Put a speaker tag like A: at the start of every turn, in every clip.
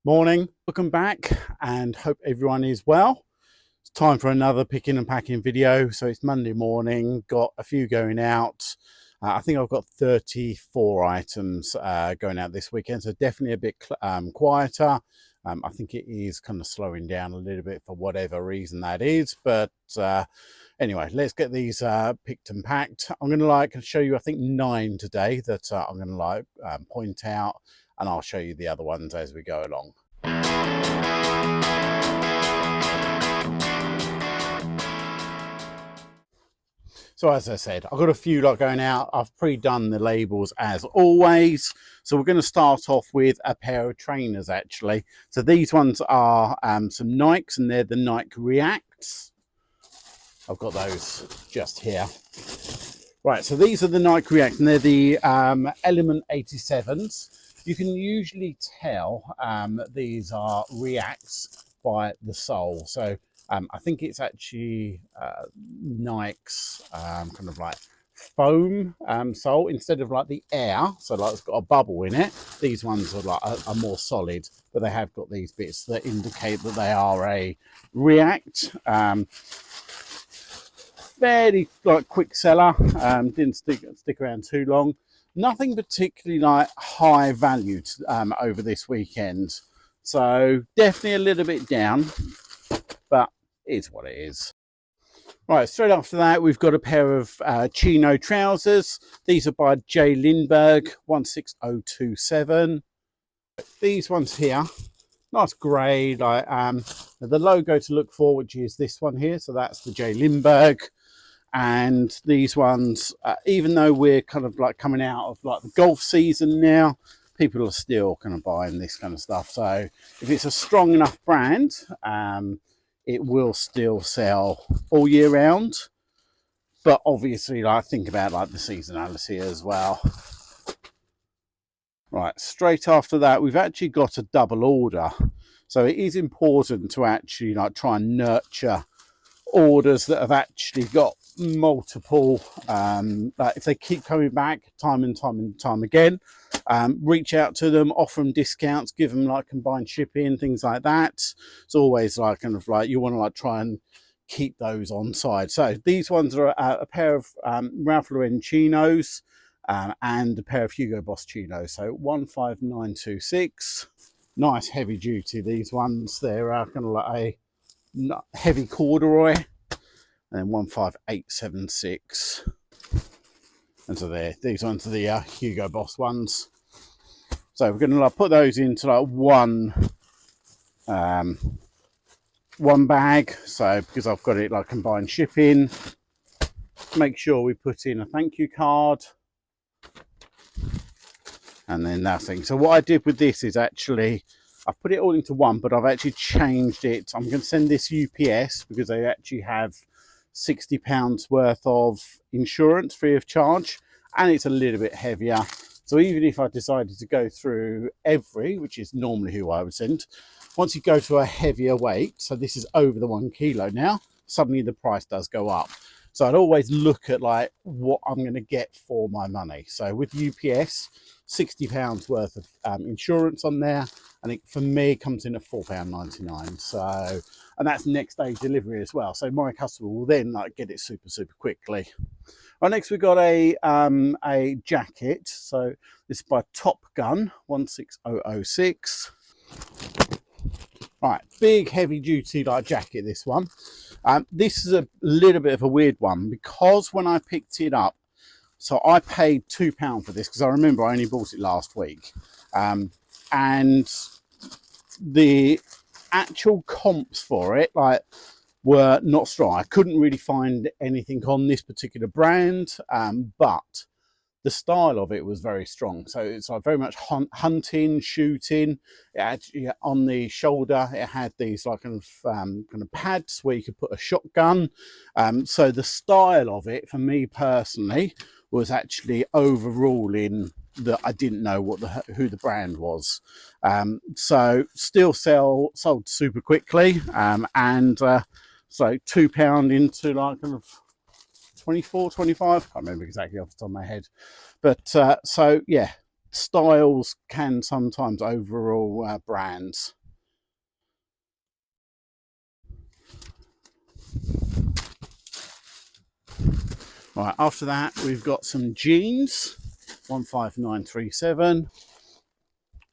A: Morning, welcome back and hope everyone is well. It's time for another picking and packing video. So it's Monday morning, got a few going out. I think I've got 34 items going out this weekend, so definitely a bit quieter. I think it is kind of slowing down a little bit for whatever reason that is, but anyway, let's get these picked and packed. I'm going to show you, I think, 9 today that I'm going to point out, and I'll show you the other ones as we go along. So as I said, I've got a few going out. I've pre-done the labels as always. So we're going to start off with a pair of trainers actually. So these ones are some Nikes, and they're the Nike Reacts. I've got those just here. Right, so these are the Nike React, and they're the Element 87s. You can usually tell these are Reacts by the sole. So I think it's actually Nike's kind of like foam sole instead of like the air. So like it's got a bubble in it. These ones are like are more solid, but they have got these bits that indicate that they are a React. Fairly like quick seller, didn't stick around too long. Nothing particularly like high valued over this weekend, so definitely a little bit down, but it is what it is. Right, straight after that we've got a pair of chino trousers. These are by J Lindbergh 16027. These ones here, nice grey, like the logo to look for, which is this one here, so that's the J Lindbergh. And these ones, even though we're kind of like coming out of like the golf season now, people are still kind of buying this kind of stuff. So if it's a strong enough brand, it will still sell all year round. But obviously, like, think about like the seasonality as well. Right, straight after that, we've actually got a double order. So it is important to actually like try and nurture orders that have actually got multiple like if they keep coming back time and time again, reach out to them, offer them discounts, give them like combined shipping, things like that. It's always like kind of like you want to like try and keep those on side. So these ones are a pair of Ralph Lauren chinos and a pair of Hugo Boss chinos, so 15926. Nice heavy duty, these ones. They're kind of like a heavy corduroy, and 15876. And so there, these ones are the Hugo Boss ones. So we're going to like put those into like one bag. So because I've got it like combined shipping, make sure we put in a thank you card, and then nothing. So what I did with this is actually I've put it all into one, but I've actually changed it. I'm going to send this UPS because they actually have £60 worth of insurance free of charge, and it's a little bit heavier. So even if I decided to go through every, which is normally who I would send, once you go to a heavier weight, so this is over the 1 kilo now, suddenly the price does go up. So I'd always look at like what I'm going to get for my money. So with UPS, £60 worth of insurance on there, I think for me it comes in at £4.99. So, and that's next day delivery as well. So my customer will then like get it super quickly. Right, next we've got a jacket. So this is by Top Gun 16006. Right, big heavy duty like jacket, this one. This is a little bit of a weird one because when I picked it up, so I paid £2 for this because I remember I only bought it last week. And the actual comps for it like were not strong. I couldn't really find anything on this particular brand, but the style of it was very strong. So it's like very much hunting, shooting. It actually on the shoulder it had these like kind of pads where you could put a shotgun. So the style of it for me personally was actually overruling that I didn't know what who the brand was. So still sold super quickly, and so £2 into like kind of 24, 25. I can't remember exactly off the top of my head, but so yeah, styles can sometimes overrule brands. Right, after that we've got some jeans, 15937.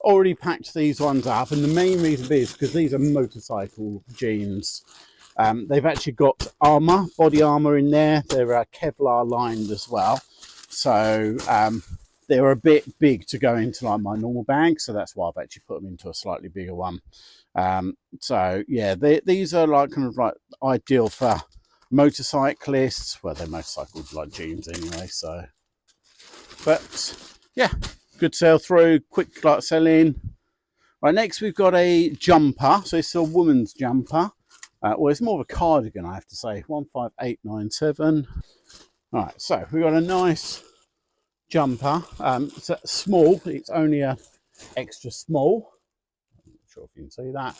A: Already packed these ones up, and the main reason is because these are motorcycle jeans. They've actually got armor, body armor in there. They're Kevlar lined as well, so they're a bit big to go into like my normal bag, so that's why I've actually put them into a slightly bigger one. So yeah, these are like kind of like ideal for motorcyclists. Well, they're motorcycles like jeans anyway, so. But yeah, good sell through, quick like selling. Right, next we've got a jumper. So it's a woman's jumper. Well, it's more of a cardigan, I have to say. 15897. All right, so we've got a nice jumper. It's small. It's only a extra small. I'm not sure if you can see that.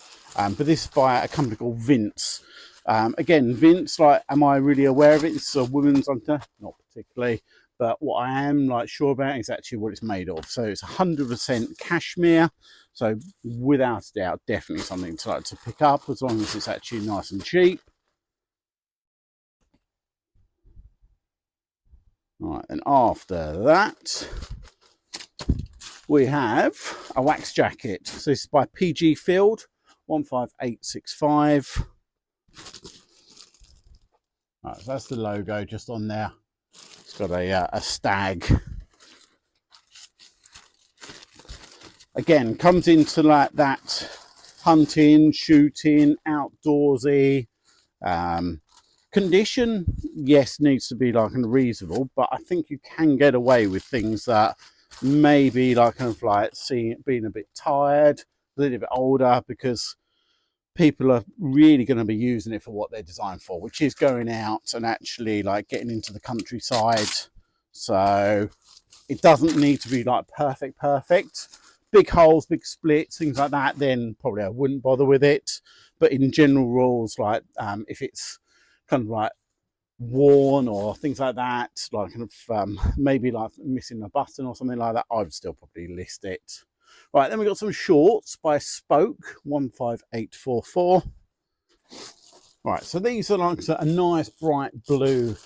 A: But this is by a company called Vince. Again, Vince, like, am I really aware of it? It's a women's under, not particularly. But what I am like sure about is actually what it's made of. So it's 100% cashmere. So without a doubt, definitely something to like to pick up, as long as it's actually nice and cheap. All right, and after that, we have a wax jacket. So this is by PG Field, 15865. All right, so that's the logo just on there. It's got a stag. Again, comes into like that hunting, shooting, outdoorsy condition. Yes, needs to be like reasonable, but I think you can get away with things that maybe like kind of like being a bit tired, a little bit older, because people are really going to be using it for what they're designed for, which is going out and actually like getting into the countryside. So it doesn't need to be like perfect. Big holes, big splits, things like that, then probably I wouldn't bother with it. But in general rules, like if it's kind of like worn or things like that, like kind of maybe like missing a button or something like that, I would still probably list it. Right, then we got some shorts by Spoke, 15844. Right, so these are like a nice bright blue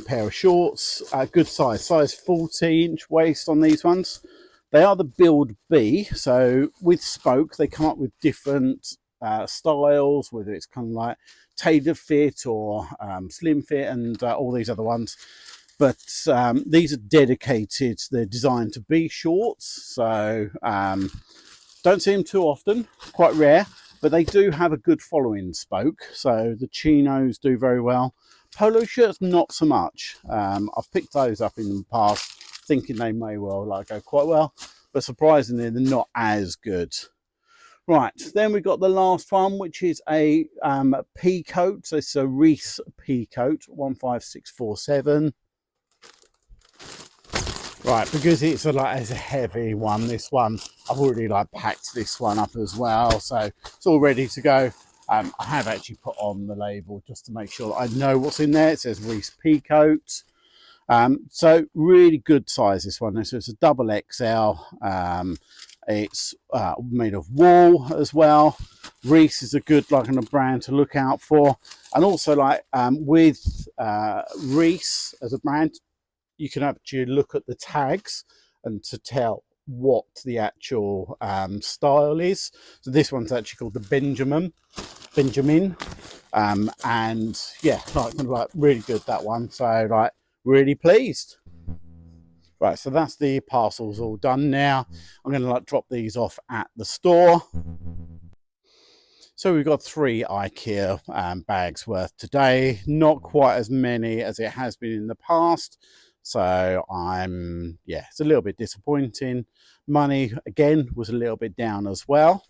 A: pair of shorts, good size 40-inch waist on these ones. They are the build B, so with Spoke they come up with different styles, whether it's kind of like tailor fit or slim fit and all these other ones. But these are dedicated, they're designed to be shorts, so don't see them too often, quite rare, but they do have a good following, Spoke. So the chinos do very well. Polo shirts, not so much. I've picked those up in the past, thinking they may well like go quite well, but surprisingly they're not as good. Right, then we've got the last one, which is a pea coat. So it's a Reese pea coat, 15647. Right, because it's a heavy one, this one, I've already like packed this one up as well, so it's all ready to go. I have actually put on the label just to make sure that I know what's in there. It says Reese pea coat. So really good size, this one. So it's a double XL. It's made of wool as well. Reese is a good like kind of brand to look out for, and also like with Reese as a brand, you can actually look at the tags and to tell what the actual style is. So this one's actually called the Benjamin, and yeah, like really good, that one. So like really pleased. Right, so that's the parcels all done now. I'm going to like drop these off at the store. So we've got 3 IKEA bags worth today. Not quite as many as it has been in the past. So it's a little bit disappointing. Money, again, was a little bit down as well.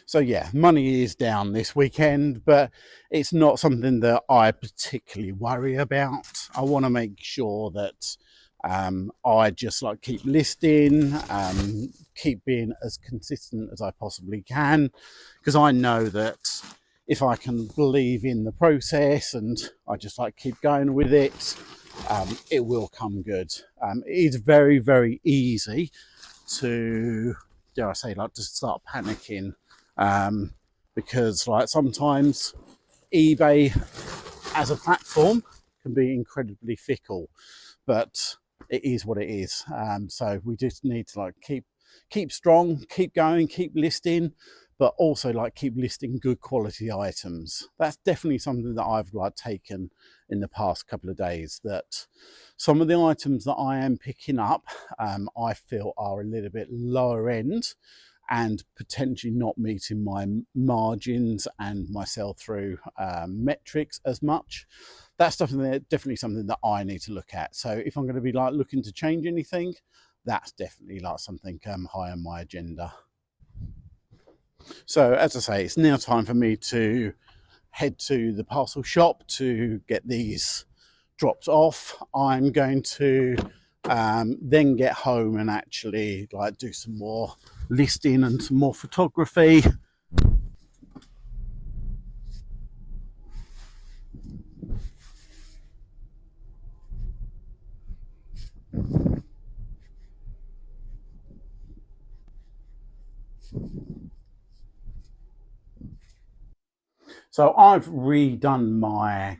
A: So yeah, money is down this weekend, but it's not something that I particularly worry about. I want to make sure that I just like keep listing, keep being as consistent as I possibly can, because I know that if I can believe in the process and I just like keep going with it, it will come good. It is very, very easy to, dare I say, like, to start panicking, because like sometimes eBay as a platform can be incredibly fickle, but it is what it is. So we just need to like keep strong, keep going, keep listing, but also like keep listing good quality items. That's definitely something that I've like taken in the past couple of days, that some of the items that I am picking up, I feel are a little bit lower end and potentially not meeting my margins and my sell-through metrics as much. That's definitely something that I need to look at. So if I'm going to be like looking to change anything, that's definitely like something high on my agenda. So as I say, it's now time for me to head to the parcel shop to get these dropped off. I'm going to then get home and actually like do some more listing and some more photography. So I've redone my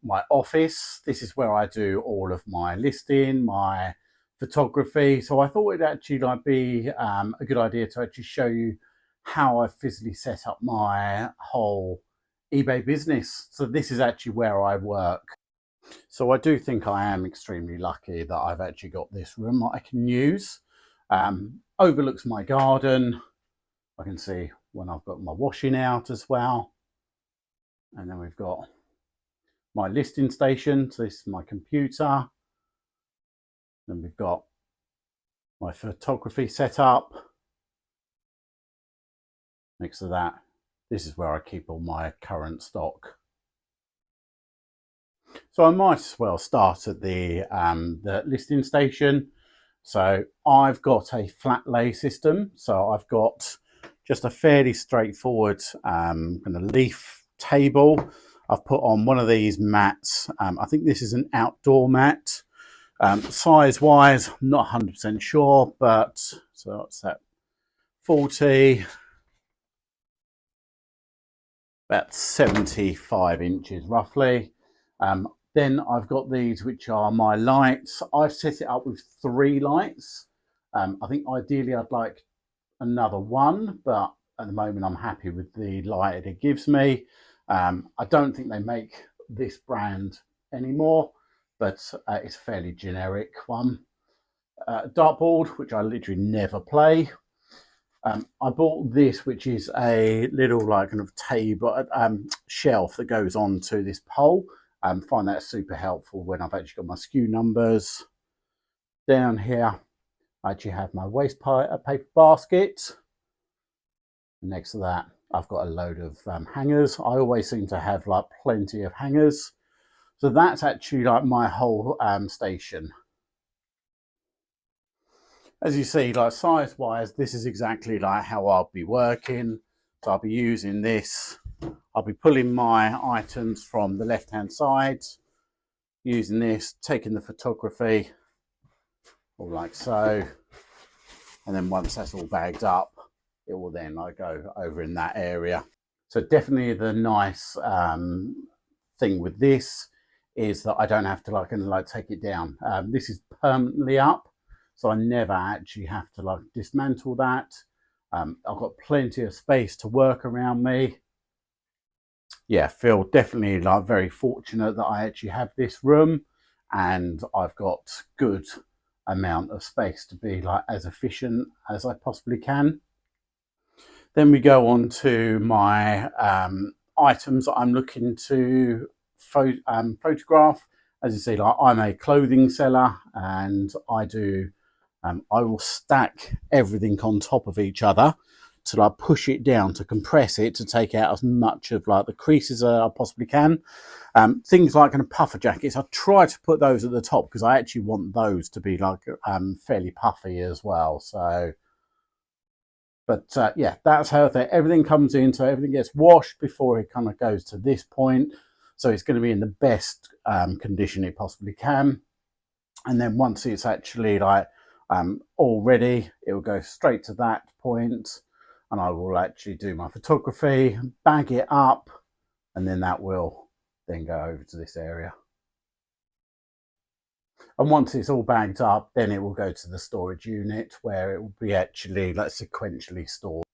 A: my office. This is where I do all of my listing, my photography. So I thought it'd actually like be a good idea to actually show you how I physically set up my whole eBay business. So this is actually where I work. So I do think I am extremely lucky that I've actually got this room that I can use. Overlooks my garden. I can see when I've got my washing out as well. And then we've got my listing station. So this is my computer. Then we've got my photography set up. Next to that, this is where I keep all my current stock. So I might as well start at the listing station. So I've got a flat lay system. So I've got just a fairly straightforward kind of leaf table. I've put on one of these mats. I think this is an outdoor mat. Size wise, I'm not 100% sure, but so what's that? 40, about 75 inches roughly. Then I've got these, which are my lights. I've set it up with 3 lights. I think ideally I'd like another one, but at the moment I'm happy with the light it gives me. I don't think they make this brand anymore, but it's a fairly generic one. Dartboard, which I literally never play. I bought this, which is a little like kind of table shelf that goes onto this pole. Find that super helpful when I've actually got my SKU numbers. Down here, I actually have my waste paper basket. Next to that, I've got a load of hangers. I always seem to have like plenty of hangers. So that's actually like my whole station. As you see, like size wise, this is exactly like how I'll be working. So I'll be using this. I'll be pulling my items from the left hand side, using this, taking the photography, all like so. And then once that's all bagged up, it will then like go over in that area. So definitely the nice thing with this is that I don't have to like take it down. This is permanently up, so I never actually have to like dismantle that. I've got plenty of space to work around me. Yeah, feel definitely like very fortunate that I actually have this room, and I've got good amount of space to be like as efficient as I possibly can. Then we go on to my items that I'm looking to photograph. As you see, like I'm a clothing seller, and I will stack everything on top of each other to like push it down, to compress it, to take out as much of like the creases as I possibly can. Things like kind of puffer jackets, I try to put those at the top because I actually want those to be like fairly puffy as well. So, but yeah, that's how everything comes in. So everything gets washed before it kind of goes to this point. So it's going to be in the best condition it possibly can. And then once it's actually like all ready, it will go straight to that point, and I will actually do my photography, bag it up, and then that will then go over to this area. And once it's all bagged up, then it will go to the storage unit where it will be actually like sequentially stored.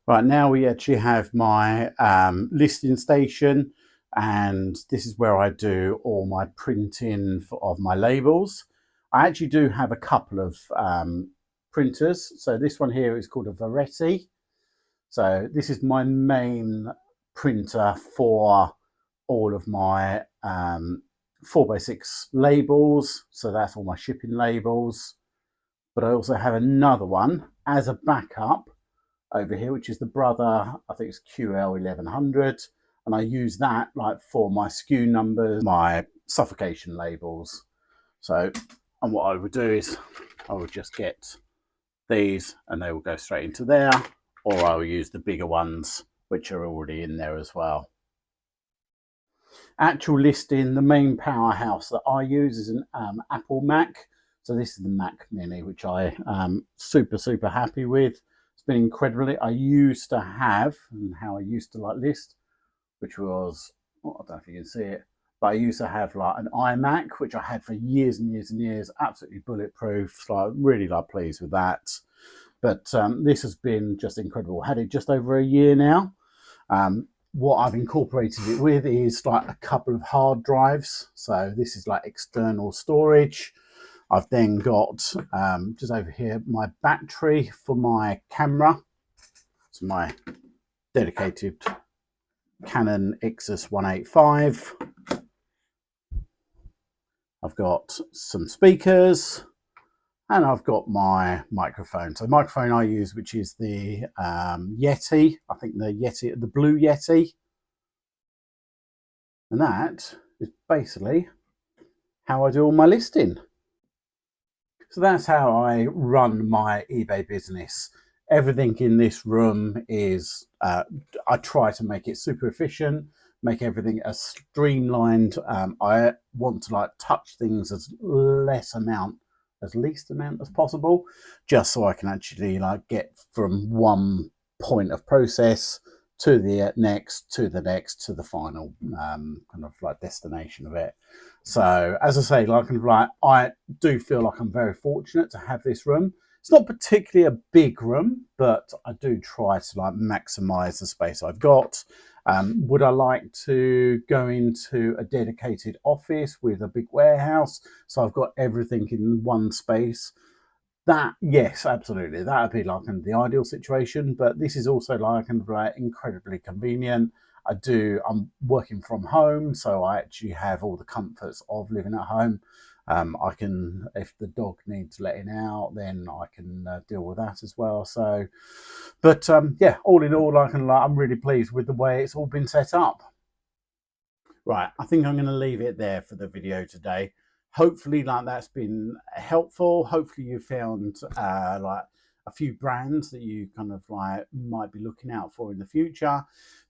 A: Right, now we actually have my listing station, and this is where I do all my printing of my labels. I actually do have a couple of printers. So this one here is called a Varetti. So this is my main printer for all of my 4x6 labels. So that's all my shipping labels. But I also have another one as a backup over here, which is the Brother, I think it's QL1100. And I use that like for my SKU numbers, my suffocation labels. So, and what I would do is I would just get these and they will go straight into there, or I will use the bigger ones, which are already in there as well. Actual listing, the main powerhouse that I use is an Apple Mac. So this is the Mac Mini, which I am super happy with. It's been incredibly, I used to have, and how I used to like list, which was, I don't know if you can see it, but I used to have like an iMac, which I had for years and years and years, absolutely bulletproof. So I'm really like pleased with that. But this has been just incredible. Had it just over a year now. What I've incorporated it with is like a couple of hard drives. So this is like external storage. I've then got just over here my battery for my camera. It's my dedicated Canon Ixus 185. I've got some speakers, and I've got my microphone. So the microphone I use, which is the Yeti, I think the Blue Yeti. And that is basically how I do all my listing. So that's how I run my eBay business. Everything in this room is, I try to make it super efficient, make everything as streamlined. I want to like touch things as least amount as possible, just so I can actually like get from one point of process to the next, to the final kind of like destination of it. So as I say, like I do feel like I'm very fortunate to have this room. It's not particularly a big room, but I do try to like maximize the space I've got. Would I like to go into a dedicated office with a big warehouse so I've got everything in one space? That, yes, absolutely. That would be like the ideal situation, but this is also like incredibly convenient. I'm working from home, so I actually have all the comforts of living at home. I can, if the dog needs letting out, then I can deal with that as well. So, but yeah, all in all, I'm really pleased with the way it's all been set up. Right, I think I'm going to leave it there for the video today. Hopefully like that's been helpful. Hopefully you found like a few brands that you kind of like might be looking out for in the future.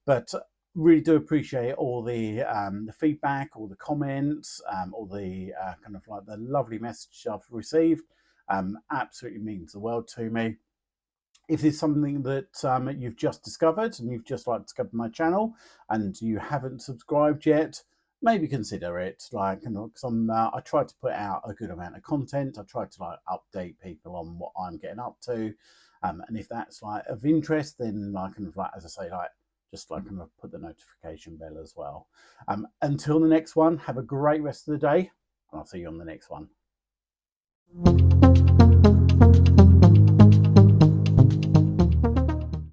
A: But really do appreciate all the feedback, all the comments, all the kind of like the lovely message I've received. Absolutely means the world to me. If there's something that you've just discovered and you've just like discovered my channel and you haven't subscribed yet, maybe consider it. Like, because I try to put out a good amount of content. I try to like update people on what I'm getting up to, and if that's like of interest, then I can like, as I say, like just like kind of put the notification bell as well. Until the next one, have a great rest of the day, and I'll see you on the next one.